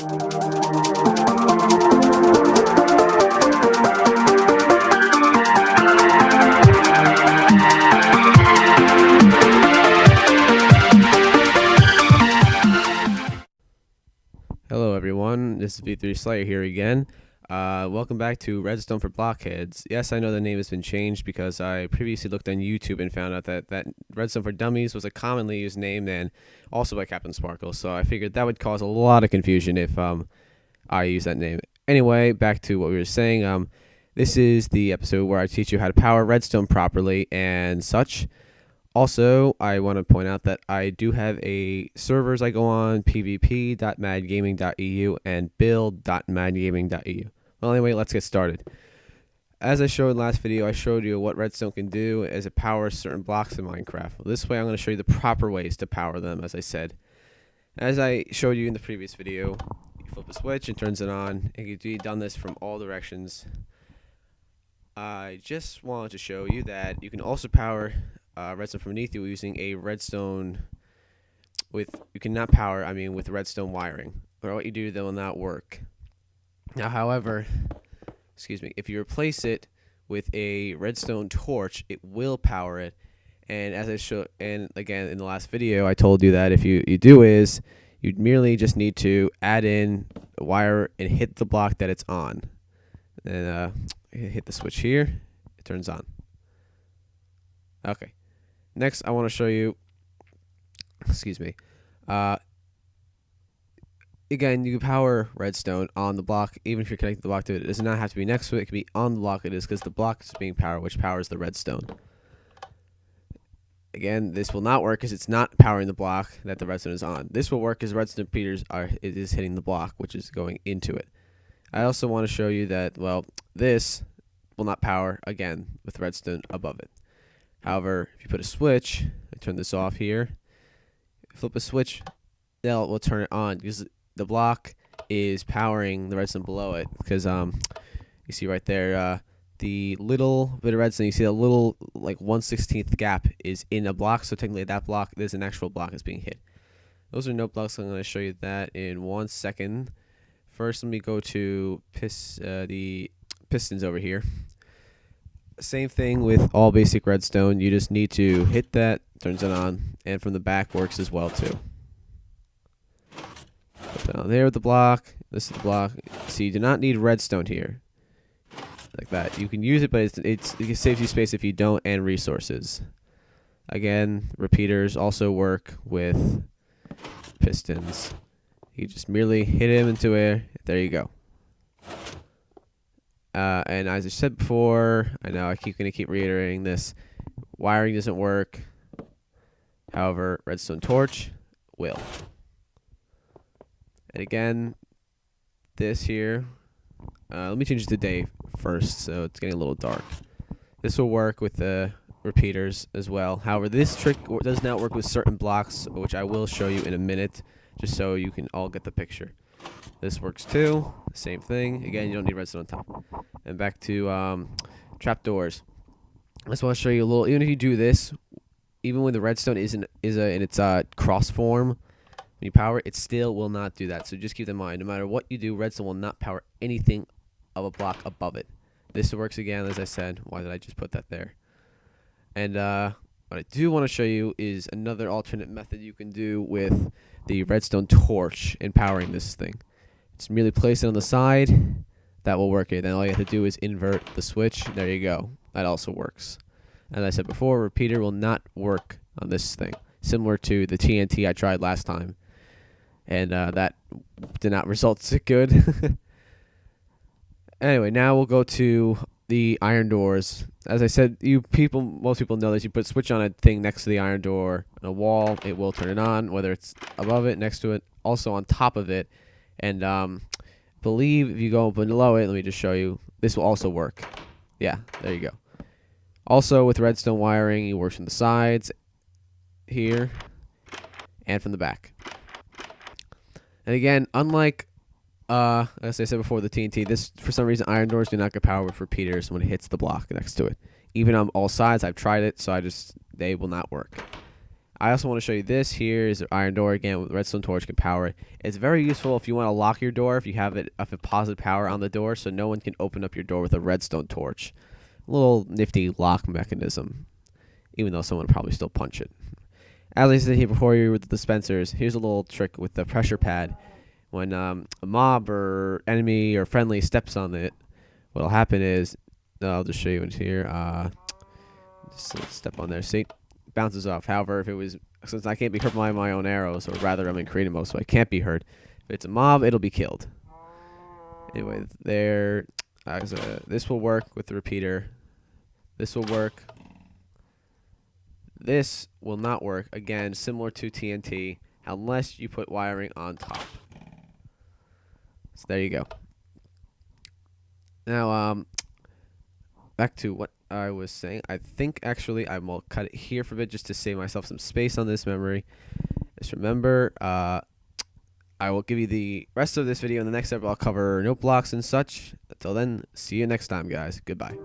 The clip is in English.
Hello everyone, this is V3 Slayer here again. Welcome back to Redstone for Blockheads. Yes, I know the name has been changed because I previously looked on YouTube and found out that Redstone for Dummies was a commonly used name, and also by Captain Sparkle, so I figured that would cause a lot of confusion if I use that name. Anyway, back to what we were saying. This is the episode where I teach you how to power Redstone properly and such. Also, I want to point out that I do have a servers I go on, pvp.madgaming.eu and build.madgaming.eu. Well, anyway, let's get started. As I showed in the last video, I showed you what Redstone can do as it powers certain blocks in Minecraft. Well, this way I'm going to show you the proper ways to power them, as I said. As I showed you in the previous video, you flip a switch and turns it on, and you've done this from all directions. I just wanted to show you that you can also power redstone from beneath you using a redstone with with redstone wiring, or what you do that will not work. Now, however, if you replace it with a redstone torch, it will power it. And as I showed, and again in the last video, I told you that if you do is you merely just need to add in a wire and hit the block that it's on, and hit the switch here, it turns on. Okay. Next, I want to show you, again, you can power redstone on the block, even if you're connecting the block to it. It does not have to be next to it. It can be on the block it is, because the block is being powered, which powers the redstone. Again, this will not work because it's not powering the block that the redstone is on. This will work because redstone repeaters is hitting the block, which is going into it. I also want to show you that, well, this will not power, again, with redstone above it. However, if you put a switch, I turn this off here, flip a switch, we'll turn it on because the block is powering the redstone below it. Because you see right there, the little bit of redstone, you see a little like 1/16 gap is in a block. So technically, that block, there's an actual block that's being hit. Those are no blocks. I'm going to show you that in 1 second. First, let me go to the pistons over here. Same thing with all basic redstone. You just need to hit that, turns it on, and from the back works as well too. Put down there with the block. This is the block. So you do not need redstone here, like that. You can use it, but it saves you space if you don't, and resources. Again, repeaters also work with pistons. You just merely hit him into air. There you go. And as I said before, I know I gonna keep reiterating this, wiring doesn't work. However, redstone torch will. And again, this here, let me change it to day first, so it's getting a little dark. This will work with the repeaters as well. However, this trick does not work with certain blocks, which I will show you in a minute, just so you can all get the picture. This works too. Same thing. Again, you don't need redstone on top. And back to trapdoors. I just want to show you a little. Even if you do this, even when the redstone is in its cross form, when you power it, it still will not do that. So just keep that in mind. No matter what you do, redstone will not power anything of a block above it. This works again, as I said. Why did I just put that there? And what I do want to show you is another alternate method you can do with the redstone torch in powering this thing. Just merely place it on the side. That will work. Then all you have to do is invert the switch. There you go. That also works. As I said before, repeater will not work on this thing. Similar to the TNT I tried last time. And that did not result so good. Anyway, now we'll go to the iron doors. As I said, most people know that you put a switch on a thing next to the iron door on a wall, it will turn it on, whether it's above it, next to it, also on top of it. And believe if you go below it, let me just show you, this will also work. Yeah, there you go. Also with redstone wiring, it works from the sides here and from the back. And again, unlike as I said before, the TNT, this, for some reason, iron doors do not get power with repeaters when it hits the block next to it. Even on all sides, I've tried it, so they will not work. I also want to show you this. Here is an iron door again with redstone torch can power it. It's very useful if you want to lock your door, if you have a positive power on the door, so no one can open up your door with a redstone torch. A little nifty lock mechanism, even though someone would probably still punch it. As I said here before you with the dispensers, here's a little trick with the pressure pad. When a mob or enemy or friendly steps on it, what'll happen is, I'll just show you in here. Just step on there. See, bounces off. However, if it was, since I can't be hurt by my own arrows, or rather I'm in creative mode, so I can't be hurt. If it's a mob, it'll be killed. Anyway, there. This will work with the repeater. This will work. This will not work. Again, similar to TNT, unless you put wiring on top. So there you go. Now, back to what I was saying. I think actually I will cut it here for a bit just to save myself some space on this memory. Just remember, I will give you the rest of this video in the next episode. I'll cover note blocks and such. Until then, see you next time, guys. Goodbye.